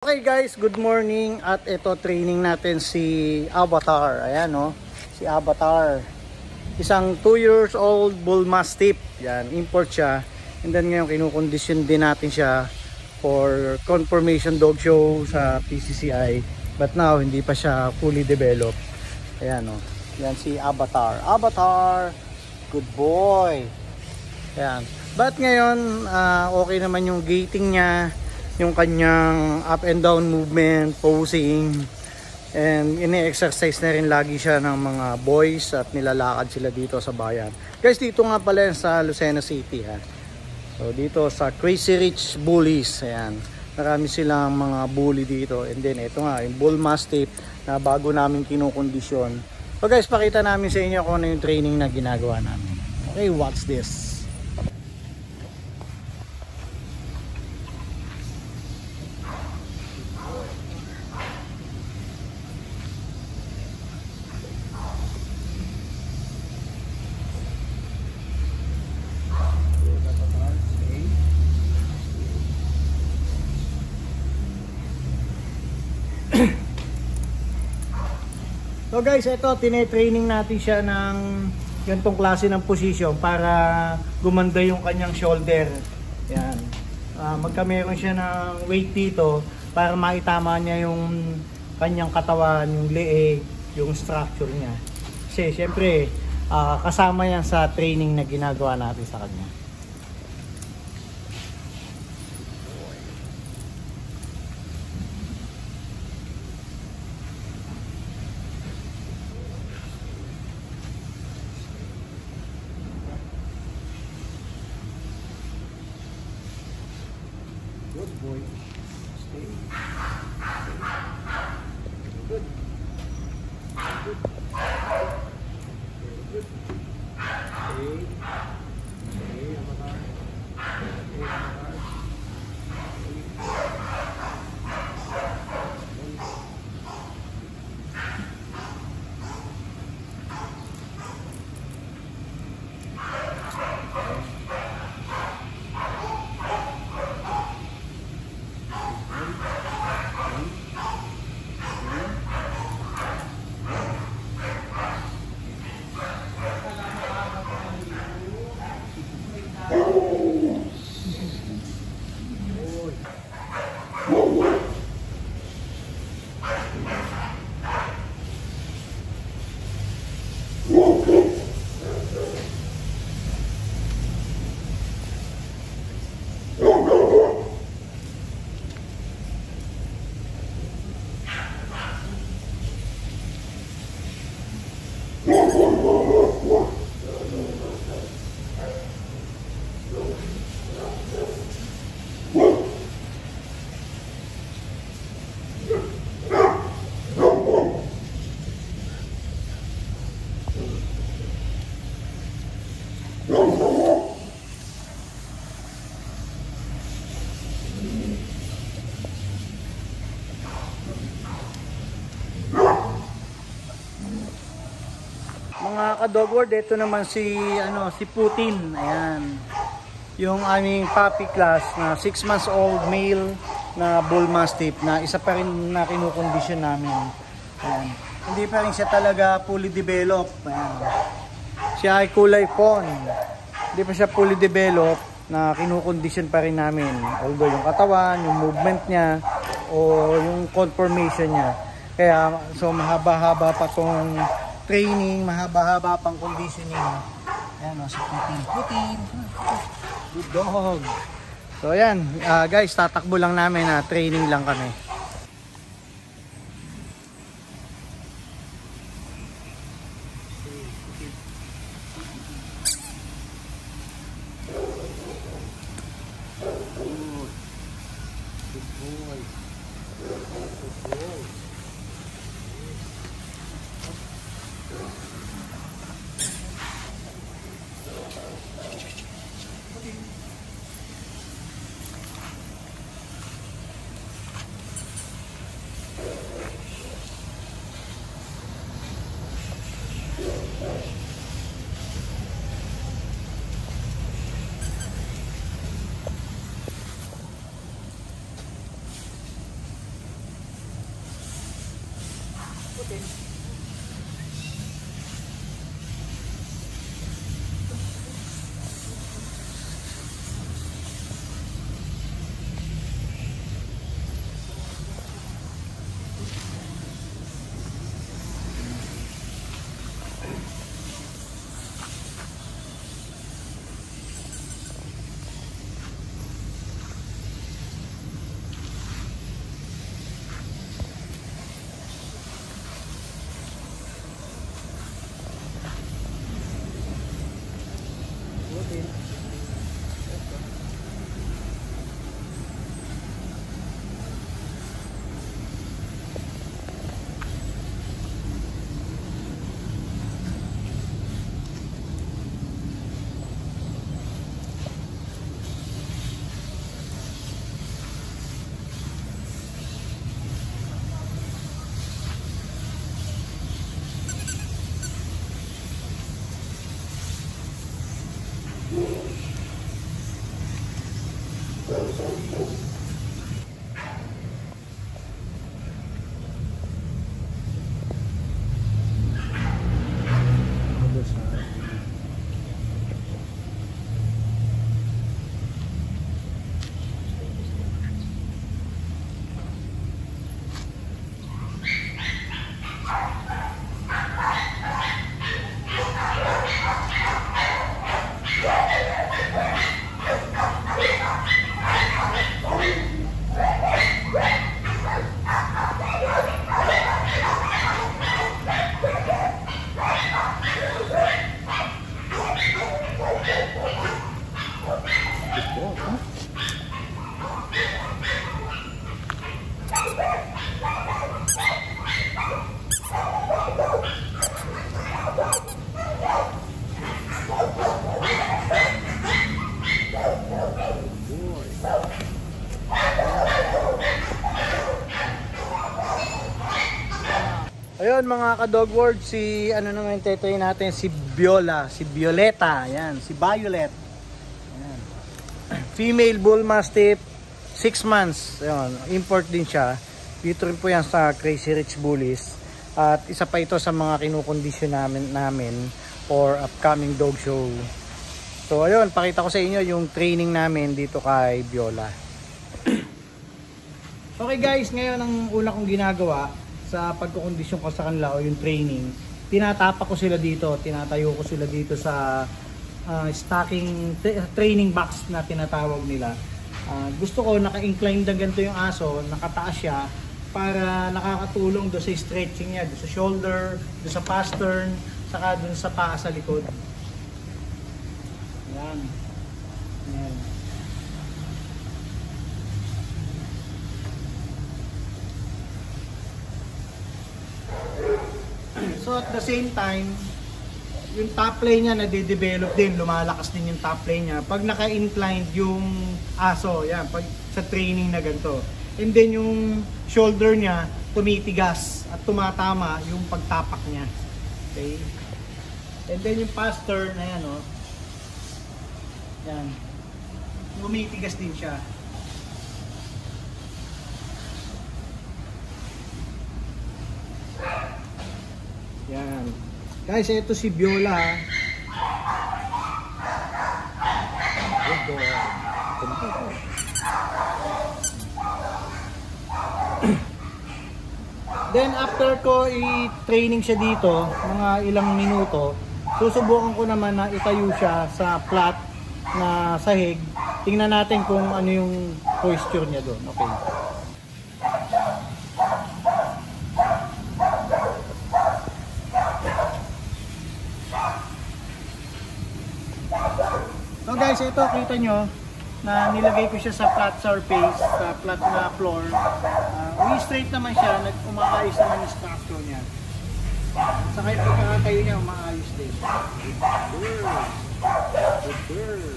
Okay guys, good morning. At ito training natin si Avatar. Ayan no, si Avatar. Isang 2 years old bull mastiff. Yan, import siya. And then ngayon kinukondisyon din natin siya for conformation dog show sa PCCI. But now hindi pa siya fully developed. Ayan no. Yan si Avatar. Avatar, good boy. Ayan. But ngayon okay naman yung gating niya, yung kanyang up and down movement, posing, and ini-exercise na rin lagi siya ng mga boys at nilalakad sila dito sa bayan. Guys, dito nga pala yan sa Lucena City ha. So dito sa Crazy Rich Bullies, ayan. Marami silang mga bully dito. And then ito nga, yung Bull Mastiff na bago namin kinukondisyon. So guys, pakita namin sa inyo kung ano yung training na ginagawa namin. Okay, watch this. So guys, ito tine-training natin siya ng ganitong klase ng position para gumanda yung kanyang shoulder. Yan. Magkameron siya ng weight dito para maitama niya yung kanyang katawan, yung leeg, yung structure niya. Kasi syempre kasama yan sa training na ginagawa natin sa kanya. Good boy. Stay. Good. Good. Very good. Stay. Stay, Avatar. Stay, Avatar. Mga ka-dog world, ito naman si Putin. Ayan. Yung aming puppy class na 6 months old male na bull mastiff na isa pa rin na kinukondisyon namin. Ayan. Hindi pa rin siya talaga fully developed. Ayan. Siya ay kulay fawn. Hindi pa siya fully developed na kinukondisyon pa rin namin. Although yung katawan, yung movement niya o yung conformation niya. Kaya so mahaba-haba pa tong training, mahaba-haba pang conditioning. Ayan o, si Putin. Putin! Good dog! So ayan, guys, tatakbo lang namin na training lang kami. Good boy. Good boy. natin. Ayun mga ka-dog world, si ano naman tetoy natin, si Viola, si Violeta, ayan, si Violet. Ayan. Female Bull Mastiff, 6 months. Ayun, import din siya. Dito rin po yan sa Crazy Rich Bullies. At isa pa ito sa mga kinukondisyon namin for upcoming dog show. So ayun, pakita ko sa inyo yung training namin dito kay Viola. Okay guys, ngayon ang una kong ginagawa sa pagkukondisyon ko sa kanila o yung training, tinatapak ko sila dito, tinatayo ko sila dito sa training box na tinatawag nila. Gusto ko naka-incline na ganito yung aso, nakataas siya para nakakatulong do sa stretching niya, do sa shoulder, do sa pastern, saka dun sa paa sa likod. Yan. Yan. So at the same time, yung top play niya nade-develop din, lumalakas din yung top play niya pag naka-inclined yung aso, yan, pag sa training na ganito. And then yung shoulder niya tumitigas at tumatama yung pagtapak niya. Okay? And then yung pastern na yan, oh. Yan. Tumitigas din siya. Yan. Guys, ito si Viola. Good boy. Then after ko i-training siya dito, mga ilang minuto, susubukan ko naman na itayo siya sa flat na sahig. Tingnan natin kung ano yung posture niya doon. Okay. So guys, ito kita nyo na nilagay ko siya sa flat surface, sa flat na floor. Straight naman siya, umaayos naman yung structure niya. Sa kahit pagkakatayo niya, umaayos din. Good girl. Good girl.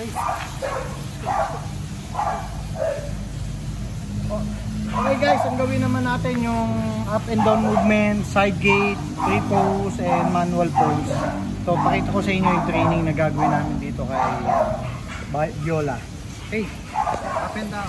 Okay. Okay guys, ang gawin naman natin yung up and down movement, side gate, free pose, and manual pose. So pakita ko sa inyo yung training na gagawin namin dito kay Viola. Okay, up and down.